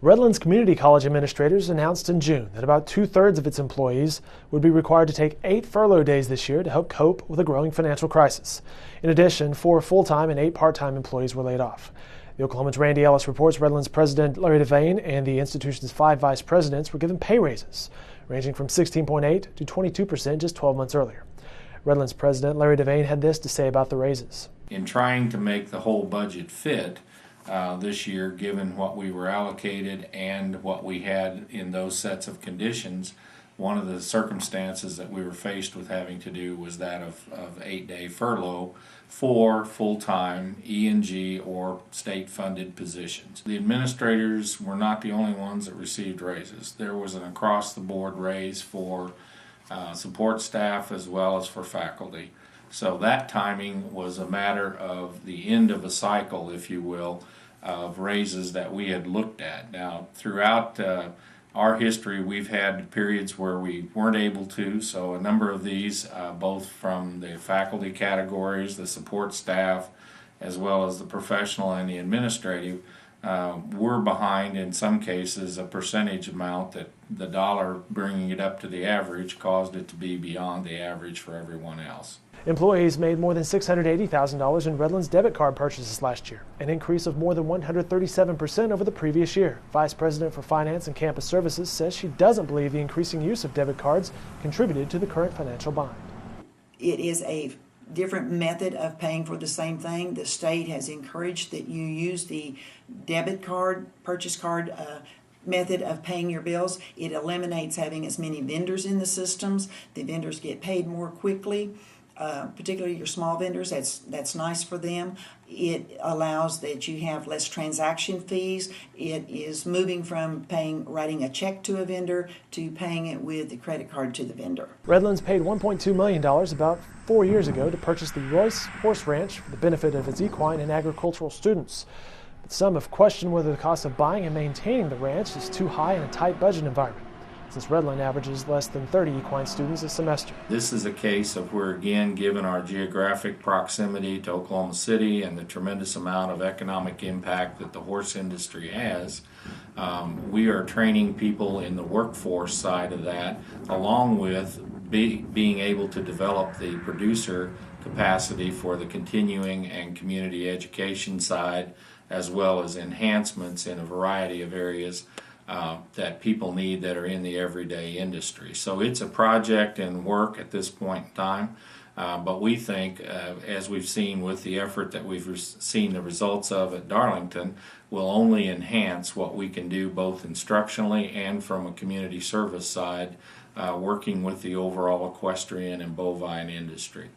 Redlands Community College administrators announced in June that about 2/3 of its employees would be required to take 8 furlough days this year to help cope with a growing financial crisis. In addition, 4 full-time and 8 part-time employees were laid off. The Oklahoman's Randy Ellis reports Redlands President Larry DeVane and the institution's 5 vice presidents were given pay raises, ranging from 16.8% to 22% just 12 months earlier. Redlands President Larry DeVane had this to say about the raises. In trying to make the whole budget fit this year, given what we were allocated and what we had in those sets of conditions, one of the circumstances that we were faced with having to do was that of 8-day furlough for full-time E&G or state-funded positions. The administrators were not the only ones that received raises. There was an across-the-board raise for support staff as well as for faculty. So that timing was a matter of the end of a cycle, if you will, of raises that we had looked at. Now, throughout our history, we've had periods where we weren't able to, so a number of these, both from the faculty categories, the support staff, as well as the professional and the administrative, were behind in some cases a percentage amount that the dollar bringing it up to the average caused it to be beyond the average for everyone else. Employees made more than $680,000 in Redlands debit card purchases last year, an increase of more than 137% over the previous year. Vice President for Finance and Campus Services says she doesn't believe the increasing use of debit cards contributed to the current financial bind. It is a different method of paying for the same thing. The state has encouraged that you use the debit card, purchase card method of paying your bills. It eliminates having as many vendors in the systems. The vendors get paid more quickly. Particularly your small vendors, that's nice for them. It allows that you have less transaction fees. It is moving from writing a check to a vendor to paying it with the credit card to the vendor. Redlands paid $1.2 million about 4 years ago to purchase the Royce Horse Ranch for the benefit of its equine and agricultural students. But some have questioned whether the cost of buying and maintaining the ranch is too high in a tight budget environment, since Redlands averages less than 30 equine students a semester. This is a case of where, again, given our geographic proximity to Oklahoma City and the tremendous amount of economic impact that the horse industry has, we are training people in the workforce side of that, along with being able to develop the producer capacity for the continuing and community education side, as well as enhancements in a variety of areas that people need that are in the everyday industry. So it's a project and work at this point in time, but we think, as we've seen with the effort that we've seen the results of at Darlington, will only enhance what we can do both instructionally and from a community service side, working with the overall equestrian and bovine industry.